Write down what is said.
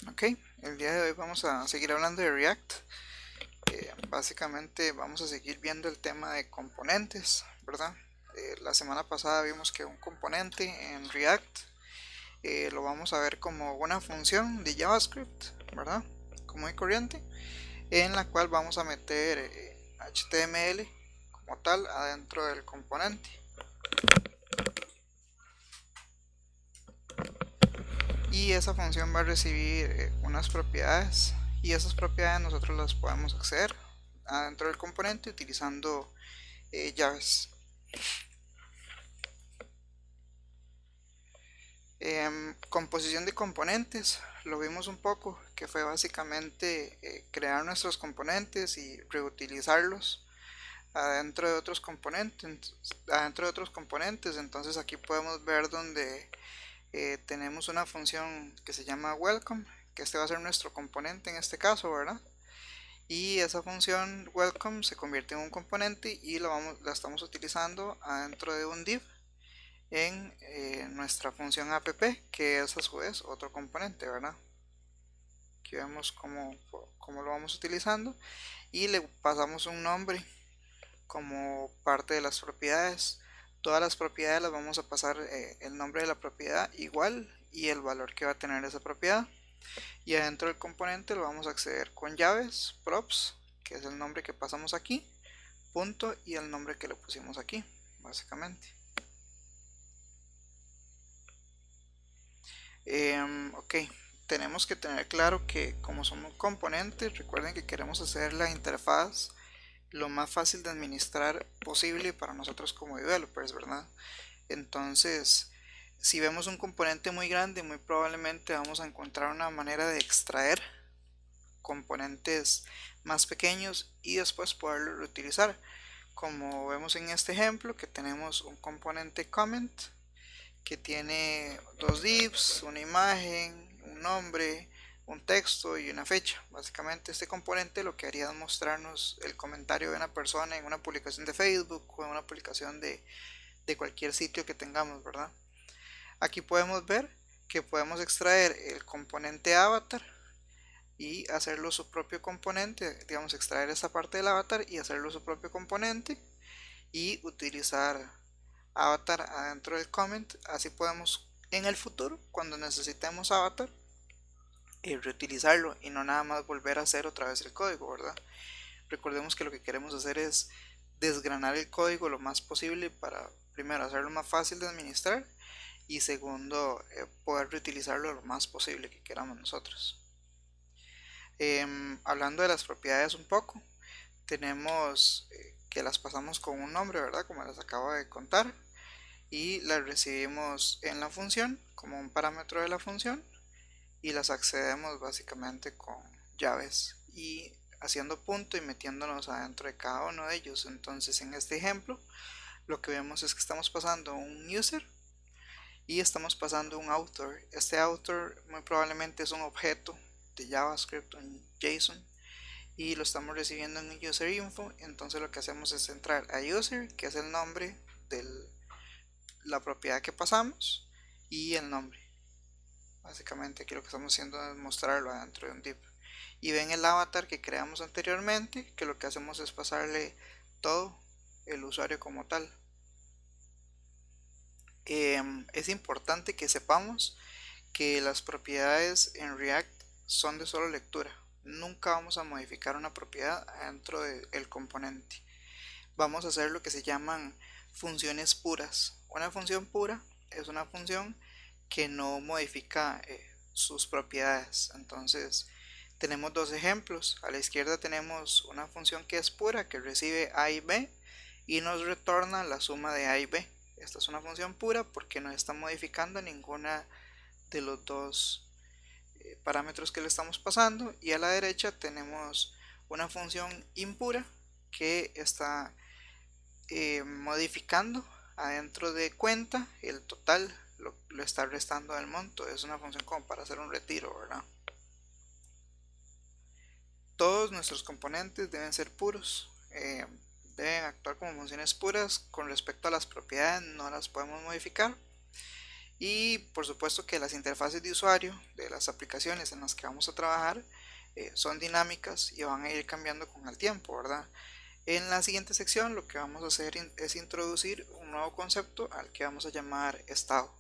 Ok, el día de hoy vamos a seguir hablando de React. Básicamente vamos a seguir viendo el tema de componentes, ¿verdad? La semana pasada vimos que un componente en React lo vamos a ver como una función de JavaScript, ¿verdad? Común y corriente, en la cual vamos a meter HTML como tal adentro del componente. Y esa función va a recibir unas propiedades, y esas propiedades nosotros las podemos acceder adentro del componente utilizando llaves. Composición de componentes, lo vimos un poco, que fue básicamente crear nuestros componentes y reutilizarlos adentro de otros componentes. Entonces aquí podemos ver donde tenemos una función que se llama welcome, que este va a ser nuestro componente en este caso, ¿verdad? Y esa función welcome se convierte en un componente y la estamos utilizando adentro de un div en nuestra función app, que es a su vez otro componente, ¿verdad? Aquí vemos cómo lo vamos utilizando y le pasamos un nombre como parte de las propiedades. Todas las propiedades las vamos a pasar el nombre de la propiedad igual y el valor que va a tener esa propiedad. Y adentro del componente lo vamos a acceder con llaves, props, que es el nombre que pasamos aquí, punto y el nombre que le pusimos aquí, básicamente. Ok, tenemos que tener claro que como somos componentes, recuerden que queremos hacer la interfaz lo más fácil de administrar posible para nosotros como developers, ¿verdad? Entonces, si vemos un componente muy grande, muy probablemente vamos a encontrar una manera de extraer componentes más pequeños y después poderlo reutilizar. Como vemos en este ejemplo, que tenemos un componente comment que tiene dos divs, una imagen, un nombre, un texto y una fecha. Básicamente este componente lo que haría es mostrarnos el comentario de una persona en una publicación de Facebook o en una publicación de cualquier sitio que tengamos, ¿verdad? Aquí podemos ver que podemos extraer el componente avatar y hacerlo su propio componente, digamos extraer esta parte del avatar y hacerlo su propio componente y utilizar avatar adentro del comment. Así podemos en el futuro, cuando necesitemos avatar, reutilizarlo y no nada más volver a hacer otra vez el código, ¿verdad? Recordemos que lo que queremos hacer es desgranar el código lo más posible para primero hacerlo más fácil de administrar y segundo poder reutilizarlo lo más posible que queramos nosotros. Hablando de las propiedades un poco, tenemos que las pasamos con un nombre, ¿verdad? Como les acabo de contar, y las recibimos en la función como un parámetro de la función y las accedemos básicamente con llaves y haciendo punto y metiéndonos adentro de cada uno de ellos. Entonces en este ejemplo lo que vemos es que estamos pasando un user y estamos pasando un author. Este author muy probablemente es un objeto de JavaScript, un JSON, y lo estamos recibiendo en user info. Entonces lo que hacemos es entrar a user, que es el nombre de la propiedad que pasamos, y el nombre. Básicamente aquí lo que estamos haciendo es mostrarlo adentro de un div. Y ven el avatar que creamos anteriormente, que lo que hacemos es pasarle todo el usuario como tal. Es importante que sepamos que las propiedades en React son de solo lectura. Nunca vamos a modificar una propiedad dentro del componente. Vamos a hacer lo que se llaman funciones puras. Una función pura es una función que no modifica sus propiedades. Entonces tenemos dos ejemplos. A la izquierda tenemos una función que es pura, que recibe a y b y nos retorna la suma de a y b. Esta es una función pura porque no está modificando ninguna de los dos parámetros que le estamos pasando. Y a la derecha tenemos una función impura que está modificando adentro de cuenta el total, lo está restando del monto. Es una función como para hacer un retiro, ¿verdad? Todos nuestros componentes deben ser puros, deben actuar como funciones puras con respecto a las propiedades, no las podemos modificar. Y por supuesto que las interfaces de usuario de las aplicaciones en las que vamos a trabajar son dinámicas y van a ir cambiando con el tiempo, ¿verdad? En la siguiente sección lo que vamos a hacer es introducir un nuevo concepto al que vamos a llamar estado.